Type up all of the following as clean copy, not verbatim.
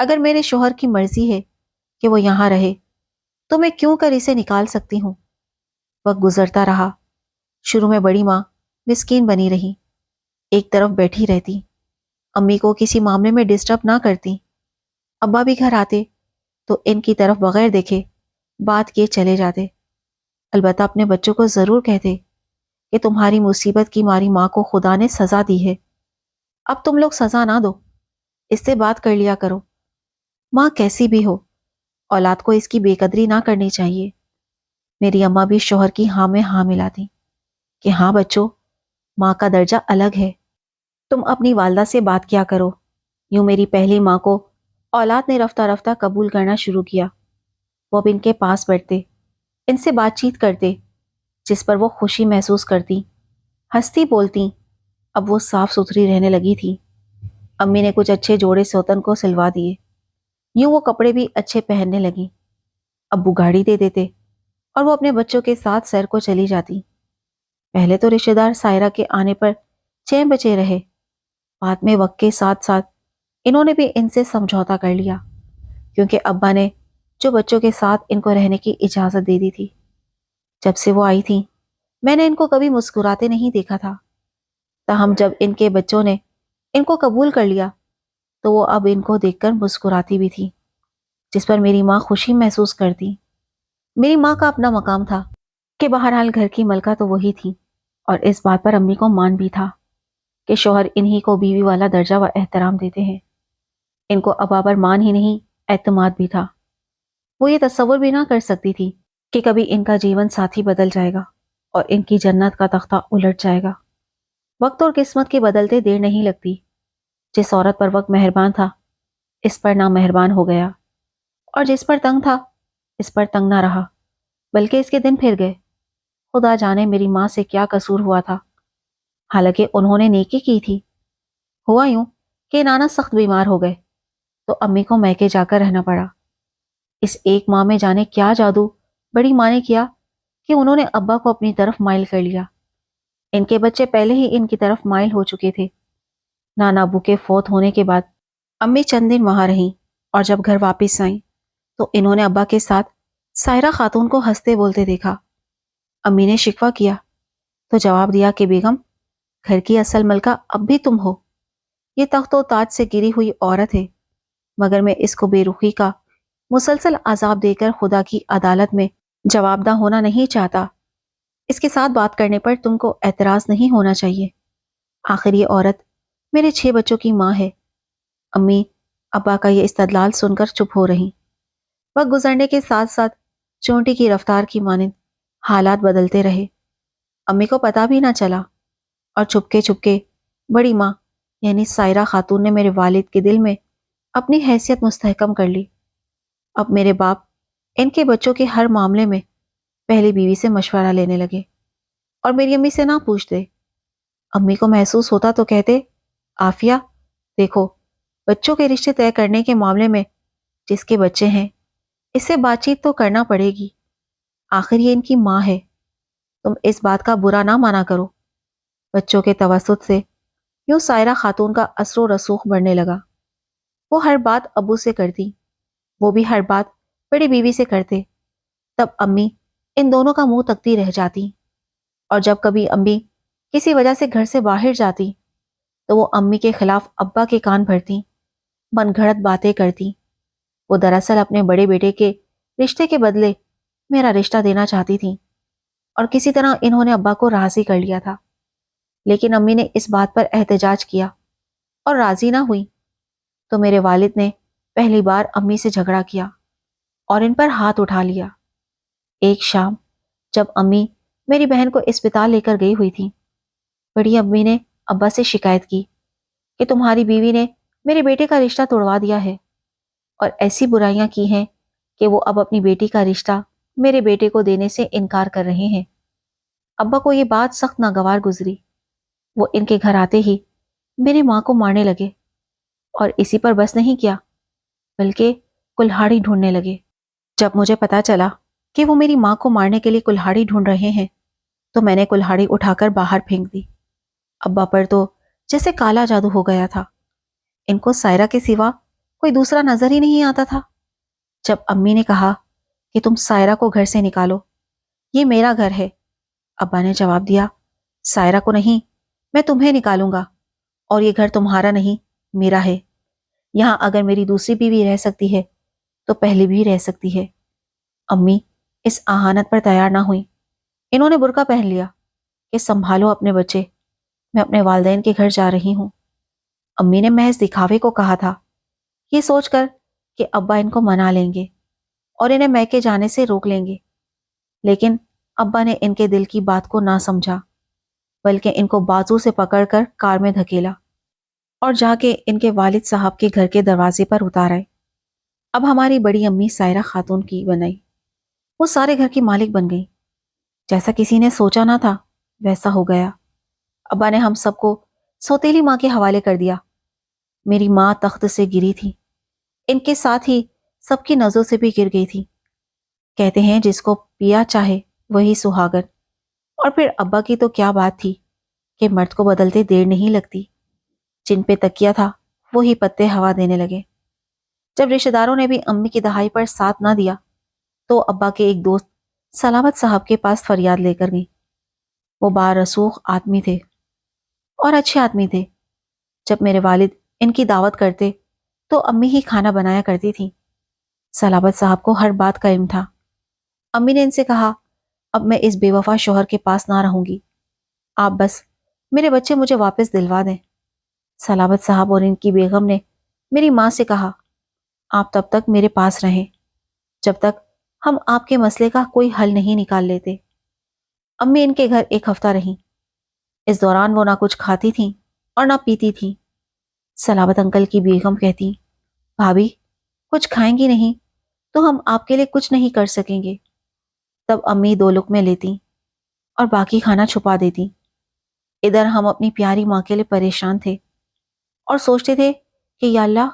اگر میرے شوہر کی مرضی ہے کہ وہ یہاں رہے تو میں کیوں کر اسے نکال سکتی ہوں؟ وقت گزرتا رہا۔ شروع میں بڑی ماں مسکین بنی رہی، ایک طرف بیٹھی رہتی، امی کو کسی معاملے میں ڈسٹرب نہ کرتی۔ ابا بھی گھر آتے تو ان کی طرف بغیر دیکھے بات کیے چلے جاتے، البتہ اپنے بچوں کو ضرور کہتے کہ تمہاری مصیبت کی ماری ماں کو خدا نے سزا دی ہے، اب تم لوگ سزا نہ دو، اس سے بات کر لیا کرو۔ ماں کیسی بھی ہو، اولاد کو اس کی بے قدری نہ کرنی چاہیے۔ میری اماں بھی شوہر کی ہاں میں ہاں ملاتی کہ ہاں بچوں، ماں کا درجہ الگ ہے، تم اپنی والدہ سے بات کیا کرو۔ یوں میری پہلی ماں کو اولاد نے رفتہ رفتہ قبول کرنا شروع کیا۔ وہ اب ان کے پاس بیٹھتے، ان سے بات چیت کرتے، جس پر وہ خوشی محسوس کرتی، ہنستی بولتی۔ اب وہ صاف ستھری رہنے لگی تھی۔ امی نے کچھ اچھے جوڑے سوتن کو سلوا دیے، یوں وہ کپڑے بھی اچھے پہننے لگی۔ ابو گاڑی دے دیتے اور وہ اپنے بچوں کے ساتھ سیر کو چلی جاتی۔ پہلے تو رشتہ دار سائرہ کے آنے پر چین بچے رہے، بعد میں وقت کے ساتھ ساتھ انہوں نے بھی ان سے سمجھوتا کر لیا، کیونکہ ابا نے جو بچوں کے ساتھ ان کو رہنے کی اجازت دے دی تھی۔ جب سے وہ آئی تھی میں نے ان کو کبھی مسکراتے نہیں دیکھا تھا، تاہم جب ان کے بچوں نے ان کو قبول کر لیا تو وہ اب ان کو دیکھ کر مسکراتی بھی تھی، جس پر میری ماں خوشی محسوس کرتی۔ میری ماں کا اپنا مقام تھا کہ بہرحال گھر کی ملکہ تو وہی تھی، اور اس بات پر امی کو مان بھی تھا کہ شوہر انہی کو بیوی والا درجہ و احترام دیتے ہیں۔ ان کو ابا پر مان ہی نہیں، اعتماد بھی تھا۔ وہ یہ تصور بھی نہ کر سکتی تھی کہ کبھی ان کا جیون ساتھی بدل جائے گا اور ان کی جنت کا تختہ الٹ جائے گا۔ وقت اور قسمت کے بدلتے دیر نہیں لگتی۔ جس عورت پر وقت مہربان تھا اس پر نا مہربان ہو گیا، اور جس پر تنگ تھا اس پر تنگ نہ رہا، بلکہ اس کے دن پھر گئے۔ خدا جانے میری ماں سے کیا قصور ہوا تھا، حالانکہ انہوں نے نیکی کی تھی۔ ہوا یوں کہ نانا سخت بیمار ہو گئے تو امی کو میکے جا کر رہنا پڑا۔ اس ایک ماہ میں جانے کیا جادو بڑی ماں نے کیا کہ انہوں نے ابا کو اپنی طرف مائل کر لیا۔ ان کے بچے پہلے ہی ان کی طرف مائل ہو چکے تھے۔ نانا ابو کے فوت ہونے کے بعد امی چند دن وہاں رہیں، اور جب گھر واپس آئیں تو انہوں نے ابا کے ساتھ سائرہ خاتون کو ہنستے بولتے دیکھا۔ امی نے شکوہ کیا تو جواب دیا کہ بیگم، گھر کی اصل ملکہ اب بھی تم ہو۔ یہ تخت و تاج سے گری ہوئی عورت ہے، مگر میں اس کو بے رخی کا مسلسل عذاب دے کر خدا کی عدالت میں جواب دہ ہونا نہیں چاہتا۔ اس کے ساتھ بات کرنے پر تم کو اعتراض نہیں ہونا چاہیے۔ آخر یہ عورت میرے 6 بچوں کی ماں ہے۔ امی ابا کا یہ استدلال سن کر چپ ہو رہی۔ وقت گزرنے کے ساتھ ساتھ چونٹی کی رفتار کی مانند حالات بدلتے رہے۔ امی کو پتا بھی نہ چلا، اور چھپکے چھپکے بڑی ماں یعنی سائرہ خاتون نے میرے والد کے دل میں اپنی حیثیت مستحکم کر لی۔ اب میرے باپ ان کے بچوں کے ہر معاملے میں پہلی بیوی سے مشورہ لینے لگے، اور میری امی سے نہ پوچھتے۔ امی کو محسوس ہوتا تو کہتے، عافیہ دیکھو، بچوں کے رشتے طے کرنے کے معاملے میں جس کے بچے ہیں اس سے بات چیت تو کرنا پڑے گی، آخر یہ ان کی ماں ہے۔ تم اس بات کا برا نہ مانا کرو۔ بچوں کے توسط سے یوں سائرہ خاتون کا اثر و رسوخ بڑھنے لگا۔ وہ ہر بات ابو سے کرتی، وہ بھی ہر بات بڑی بیوی سے کرتے۔ تب امی ان دونوں کا منہ تکتی رہ جاتی، اور جب کبھی امی کسی وجہ سے گھر سے باہر جاتی تو وہ امی کے خلاف ابا کے کان بھرتی، من گھڑت باتیں کرتی۔ وہ دراصل اپنے بڑے بیٹے کے رشتے کے بدلے میرا رشتہ دینا چاہتی تھی، اور کسی طرح انہوں نے ابا کو راضی کر لیا تھا۔ لیکن امی نے اس بات پر احتجاج کیا اور راضی نہ ہوئی تو میرے والد نے پہلی بار امی سے جھگڑا کیا اور ان پر ہاتھ اٹھا لیا۔ ایک شام جب امی میری بہن کو اسپتال لے کر گئی ہوئی تھی، بڑی امی نے ابا سے شکایت کی کہ تمہاری بیوی نے میرے بیٹے کا رشتہ توڑوا دیا ہے، اور ایسی برائیاں کی ہیں کہ وہ اب اپنی بیٹی کا رشتہ میرے بیٹے کو دینے سے انکار کر رہے ہیں۔ ابا کو یہ بات سخت ناگوار گزری۔ وہ ان کے گھر آتے ہی میری ماں کو مارنے لگے، اور اسی پر بس نہیں کیا بلکہ کلہاڑی ڈھونڈنے لگے۔ جب مجھے پتا چلا کہ وہ میری ماں کو مارنے کے لیے کلہاڑی ڈھونڈ رہے ہیں تو میں نے کلہاڑی اٹھا کر باہر پھینک دی۔ ابا پر تو جیسے کالا جادو ہو گیا تھا۔ ان کو سائرہ کے سوا کوئی دوسرا نظر ہی نہیں آتا تھا۔ جب امی نے کہا کہ تم سائرہ کو گھر سے نکالو، یہ میرا گھر ہے، ابا نے جواب دیا، سائرہ کو نہیں، میں تمہیں نکالوں گا، اور یہ گھر تمہارا نہیں، میرا ہے۔ یہاں اگر میری دوسری بیوی رہ سکتی ہے تو پہلی بھی رہ سکتی ہے۔ امی اس اہانت پر تیار نہ ہوئی۔ انہوں نے برقع پہن لیا کہ سنبھالو اپنے بچے، میں اپنے والدین کے گھر جا رہی ہوں۔ امی نے محض دکھاوے کو کہا تھا، یہ سوچ کر کہ ابا ان کو منا لیں گے اور انہیں میکے جانے سے روک لیں گے، لیکن ابا نے ان کے دل کی بات کو نہ سمجھا، بلکہ ان کو بازو سے پکڑ کر کار میں دھکیلا اور جا کے ان کے والد صاحب کے گھر کے دروازے پر اتار آئے۔ اب ہماری بڑی امی سائرہ خاتون کی بنائی، وہ سارے گھر کی مالک بن گئی۔ جیسا کسی نے سوچا نہ تھا ویسا ہو گیا۔ ابا نے ہم سب کو سوتیلی ماں کے حوالے کر دیا۔ میری ماں تخت سے گری تھی، ان کے ساتھ ہی سب کی نظروں سے بھی گر گئی تھی۔ کہتے ہیں جس کو پیا چاہے وہی سہاگن، اور پھر ابا کی تو کیا بات تھی کہ مرد کو بدلتے دیر نہیں لگتی۔ جن پہ تکیا تھا وہی پتے ہوا دینے لگے۔ جب رشتہ داروں نے بھی امی کی دہائی پر ساتھ نہ دیا تو ابا کے ایک دوست سلامت صاحب کے پاس فریاد لے کر گئی۔ وہ بارسوخ آدمی تھے اور اچھے آدمی تھے۔ جب میرے والد ان کی دعوت کرتے تو امی ہی کھانا بنایا کرتی تھی۔ سلامت صاحب کو ہر بات کا علم تھا۔ امی نے ان سے کہا، اب میں اس بے وفا شوہر کے پاس نہ رہوں گی، آپ بس میرے بچے مجھے واپس دلوا دیں۔ سلامت صاحب اور ان کی بیگم نے میری ماں سے کہا، آپ تب تک میرے پاس رہیں جب تک ہم آپ کے مسئلے کا کوئی حل نہیں نکال لیتے۔ امی ان کے گھر ایک ہفتہ رہیں۔ اس دوران وہ نہ کچھ کھاتی تھیں اور نہ پیتی تھیں۔ سلامت انکل کی بیگم کہتی، بھابھی کچھ کھائیں گی نہیں تو ہم آپ کے لیے کچھ نہیں کر سکیں گے۔ تب امی 2 لقمے لیتی اور باقی کھانا چھپا دیتی۔ ادھر ہم اپنی پیاری ماں کے لیے پریشان تھے اور سوچتے تھے کہ یا اللہ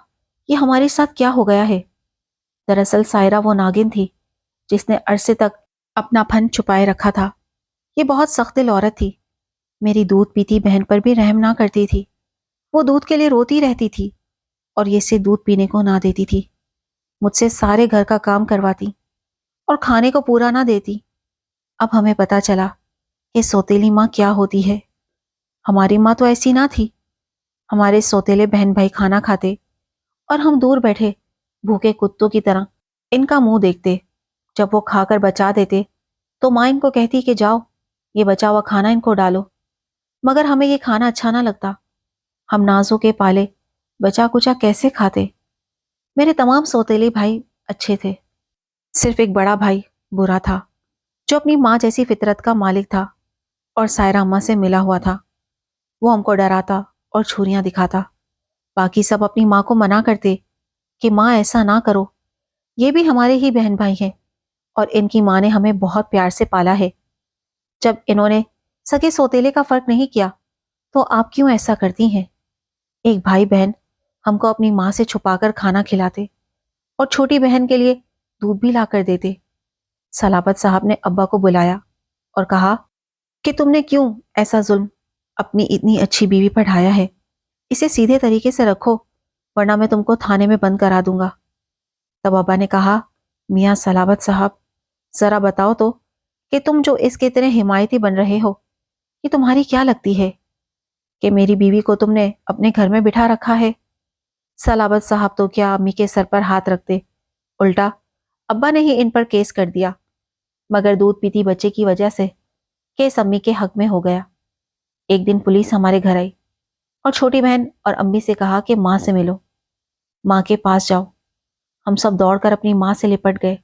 یہ ہمارے ساتھ کیا ہو گیا ہے۔ دراصل سائرہ وہ ناگن تھی جس نے عرصے تک اپنا پن چھپائے رکھا تھا۔ یہ بہت سخت دل عورت تھی۔ میری دودھ پیتی بہن پر بھی رحم نہ کرتی تھی۔ وہ دودھ کے لیے روتی رہتی تھی اور یہ سے دودھ پینے کو نہ دیتی تھی۔ مجھ سے سارے گھر کا کام کرواتی اور کھانے کو پورا نہ دیتی۔ اب ہمیں پتا چلا کہ سوتیلی ماں کیا ہوتی ہے۔ ہماری ماں تو ایسی نہ تھی۔ ہمارے سوتیلے بہن بھائی کھانا کھاتے اور ہم دور بیٹھے بھوکے کتوں کی طرح ان کا منہ دیکھتے۔ جب وہ کھا کر بچا دیتے تو ماں ان کو کہتی کہ جاؤ یہ بچا ہوا کھانا ان کو ڈالو، مگر ہمیں یہ کھانا اچھا نہ لگتا۔ ہم نازوں کے پالے بچا کچا کیسے کھاتے۔ میرے تمام سوتیلے بھائی اچھے تھے، صرف ایک بڑا بھائی برا تھا جو اپنی ماں جیسی فطرت کا مالک تھا اور سائرہ اماں سے ملا ہوا تھا۔ وہ ہم کو ڈراتا اور چھریاں دکھاتا۔ باقی سب اپنی ماں کو منع کرتے کہ ماں ایسا نہ کرو، یہ بھی ہمارے ہی بہن بھائی ہیں اور ان کی ماں نے ہمیں بہت پیار سے پالا ہے۔ جب انہوں نے سگے سوتیلے کا فرق نہیں کیا تو آپ کیوں ایسا کرتی ہیں؟ ایک بھائی بہن ہم کو اپنی ماں سے چھپا کر کھانا کھلاتے اور چھوٹی بہن کے لیے دودھ بھی لا کر دیتے۔ سلامت صاحب نے ابا کو بلایا اور کہا کہ تم نے کیوں ایسا ظلم اپنی اتنی اچھی بیوی پر ڈھایا ہے، اسے سیدھے طریقے سے رکھو ورنہ میں تم کو تھانے میں بند کرا دوں گا۔ تب ابا نے کہا، میاں سلامت صاحب ذرا بتاؤ تو کہ تم جو اس کے اتنے حمایتی بن رہے ہو یہ تمہاری کیا لگتی ہے کہ میری بیوی کو تم نے اپنے گھر میں بٹھا رکھا ہے۔ سلامت صاحب تو کیا امی کے سر پر ہاتھ رکھتے، الٹا ابا نے ہی ان پر کیس کر دیا، مگر دودھ پیتی بچے کی وجہ سے کیس امی کے حق میں ہو گیا۔ ایک دن پولیس ہمارے گھر آئی اور چھوٹی بہن اور امی سے کہا کہ ماں سے ملو، ماں کے پاس جاؤ۔ ہم سب دوڑ کر اپنی ماں سے لپٹ گئے۔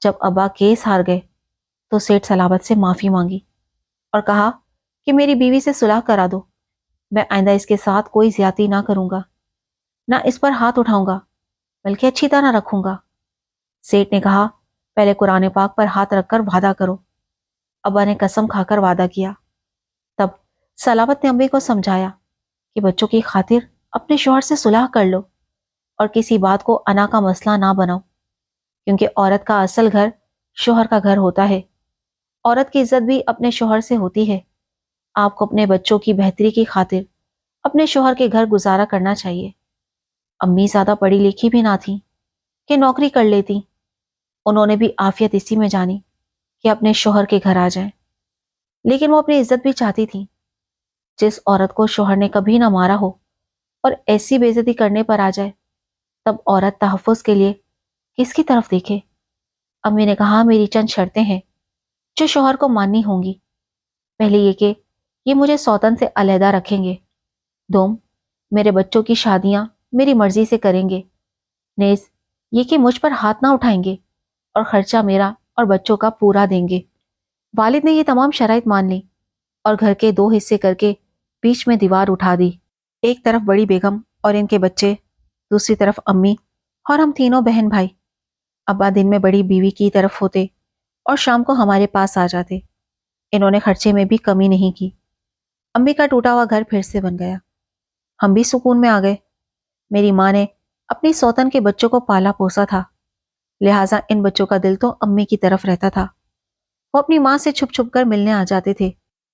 جب ابا کیس ہار گئے تو سیٹھ سلامت سے معافی مانگی اور کہا کہ میری بیوی سے صلح کرا دو، میں آئندہ اس کے ساتھ کوئی زیادتی نہ کروں گا، نہ اس پر ہاتھ اٹھاؤں گا، بلکہ اچھی طرح رکھوں گا۔ سیٹھ نے کہا، پہلے قرآن پاک پر ہاتھ رکھ کر وعدہ کرو۔ ابا نے قسم کھا کر وعدہ کیا۔ تب سلامت نے امی کو سمجھایا کہ بچوں کی خاطر اپنے شوہر سے صلح کر لو اور کسی بات کو انا کا مسئلہ نہ بناؤ، کیونکہ عورت کا اصل گھر شوہر کا گھر ہوتا ہے۔ عورت کی عزت بھی اپنے شوہر سے ہوتی ہے۔ آپ کو اپنے بچوں کی بہتری کی خاطر اپنے شوہر کے گھر گزارا کرنا چاہیے۔ امی زیادہ پڑھی لکھی بھی نہ تھی کہ نوکری کر لیتی، انہوں نے بھی عافیت اسی میں جانی کہ اپنے شوہر کے گھر آ جائیں، لیکن وہ اپنی عزت بھی چاہتی تھی۔ جس عورت کو شوہر نے کبھی نہ مارا ہو اور ایسی بے عزتی کرنے پر آ جائے، تب عورت تحفظ کے لیے کس کی طرف دیکھے؟ امی نے کہا میری چند شرطیں ہیں جو شوہر کو ماننی ہوں گی۔ پہلے یہ کہ یہ مجھے سوتن سے علیحدہ رکھیں گے، دوم میرے بچوں کی شادیاں میری مرضی سے کریں گے، نیز یہ کہ مجھ پر ہاتھ نہ اٹھائیں گے اور خرچہ میرا اور بچوں کا پورا دیں گے۔ والد نے یہ تمام شرائط مان لی اور گھر کے 2 حصے کر کے بیچ میں دیوار اٹھا دی۔ ایک طرف بڑی بیگم اور ان کے بچے، دوسری طرف امی اور ہم تینوں بہن بھائی۔ ابا دن میں بڑی بیوی کی طرف ہوتے اور شام کو ہمارے پاس آ جاتے۔ انہوں نے خرچے میں بھی کمی نہیں کی۔ امی کا ٹوٹا ہوا گھر پھر سے بن گیا، ہم بھی سکون میں آ گئے۔ میری ماں نے اپنی سوتن کے بچوں کو پالا پوسا تھا، لہٰذا ان بچوں کا دل تو امی کی طرف رہتا تھا۔ وہ اپنی ماں سے چھپ چھپ کر ملنے آ جاتے تھے۔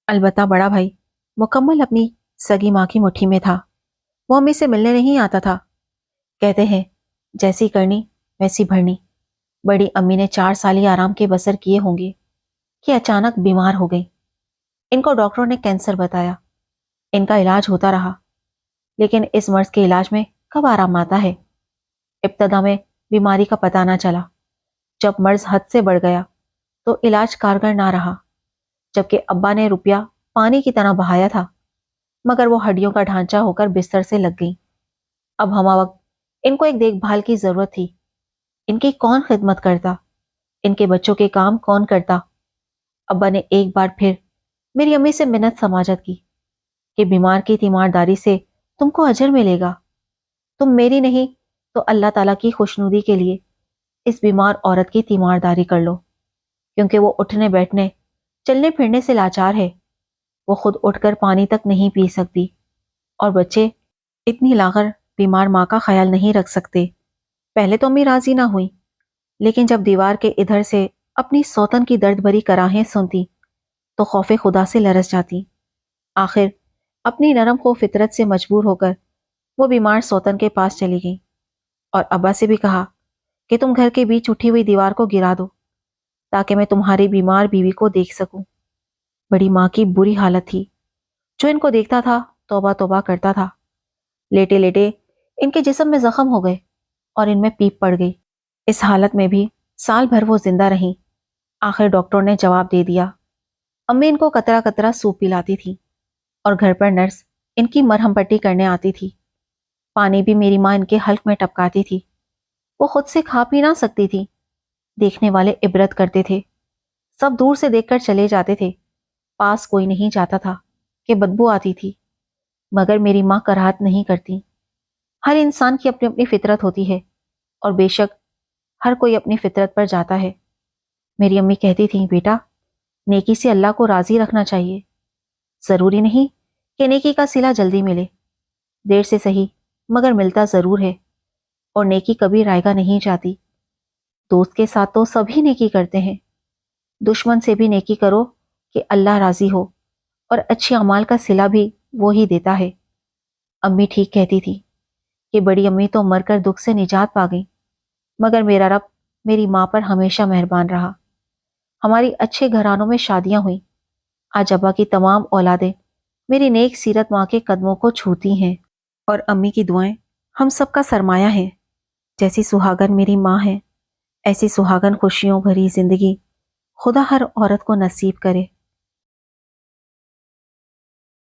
البتہ بڑا بھائی مکمل اپنی سگی ماں کی مٹھی میں تھا، وہ امی سے ملنے نہیں آتا تھا۔ کہتے ہیں جیسی کرنی ویسی بھرنی۔ بڑی امی نے 4 سال ہی آرام کے بسر کیے ہوں گے کہ اچانک بیمار ہو گئی۔ ان کو ڈاکٹروں نے کینسر بتایا۔ ان کا علاج ہوتا رہا، لیکن اس مرض کے علاج میں کب آرام آتا ہے؟ ابتدا میں بیماری کا پتہ نہ چلا، جب مرض حد سے بڑھ گیا تو علاج کارگر نہ رہا۔ جبکہ ابا نے روپیہ پانی کی طرح بہایا تھا، مگر وہ ہڈیوں کا ڈھانچہ ہو کر بستر سے لگ گئی۔ اب ہمہ وقت ان کو ایک دیکھ بھال کی ضرورت تھی۔ ان کی کون خدمت کرتا؟ ان کے بچوں کے کام کون کرتا؟ ابا نے ایک بار پھر میری امی سے منت سماجت کی کہ بیمار کی تیمارداری سے تم کو اجر ملے گا، تم میری نہیں تو اللہ تعالیٰ کی خوشنودی کے لیے اس بیمار عورت کی تیمارداری کر لو، کیونکہ وہ اٹھنے بیٹھنے چلنے پھرنے سے لاچار ہے، وہ خود اٹھ کر پانی تک نہیں پی سکتی، اور بچے اتنی لاغر بیمار ماں کا خیال نہیں رکھ سکتے۔ پہلے تو امی راضی نہ ہوئی، لیکن جب دیوار کے ادھر سے اپنی سوتن کی درد بھری کراہیں سنتی تو خوف خدا سے لرز جاتی۔ آخر اپنی نرم خو فطرت سے مجبور ہو کر وہ بیمار سوتن کے پاس چلی گئی اور ابا سے بھی کہا کہ تم گھر کے بیچ اٹھی ہوئی دیوار کو گرا دو تاکہ میں تمہاری بیمار بیوی کو دیکھ سکوں۔ بڑی ماں کی بری حالت تھی، جو ان کو دیکھتا تھا توبہ توبہ کرتا تھا۔ لیٹے لیٹے ان کے جسم میں زخم ہو گئے اور ان میں پیپ پڑ گئی۔ اس حالت میں بھی سال بھر وہ زندہ رہیں۔ آخر ڈاکٹر نے جواب دے دیا۔ امی ان کو قطرہ قطرہ سوپ پلاتی تھی اور گھر پر نرس ان کی مرہم پٹی کرنے آتی تھی۔ پانی بھی میری ماں ان کے حلق میں ٹپکاتی تھی۔ وہ خود سے کھا پی نہ سکتی تھی، دیکھنے والے عبرت کرتے تھے، سب دور سے دیکھ کر چلے جاتے تھے، پاس کوئی نہیں جاتا تھا کہ بدبو آتی تھی، مگر میری ماں کراہت نہیں کرتی۔ ہر انسان کی اپنی اپنی فطرت ہوتی ہے اور بے شک ہر کوئی اپنی فطرت پر جاتا ہے۔ میری امی کہتی تھی بیٹا، نیکی سے اللہ کو راضی رکھنا چاہیے، ضروری نہیں کہ نیکی کا صلہ جلدی ملے، دیر سے صحیح مگر ملتا ضرور ہے، اور نیکی کبھی رائگاں نہیں جاتی۔ دوست کے ساتھ تو سبھی نیکی کرتے ہیں، دشمن سے بھی نیکی کرو کہ اللہ راضی ہو، اور اچھے اعمال کا صلہ بھی وہی دیتا ہے۔ امی ٹھیک کہتی تھی کہ بڑی امی تو مر کر دکھ سے نجات پا گئی، مگر میرا رب میری ماں پر ہمیشہ مہربان رہا۔ ہماری اچھے گھرانوں میں شادیاں ہوئیں، آج ابا کی تمام اولادیں میری نیک سیرت ماں کے قدموں کو چھوتی ہیں، اور امی کی دعائیں ہم سب کا سرمایہ ہیں۔ جیسی سہاگن میری ماں ہے، ایسی سہاگن خوشیوں بھری زندگی خدا ہر عورت کو نصیب کرے۔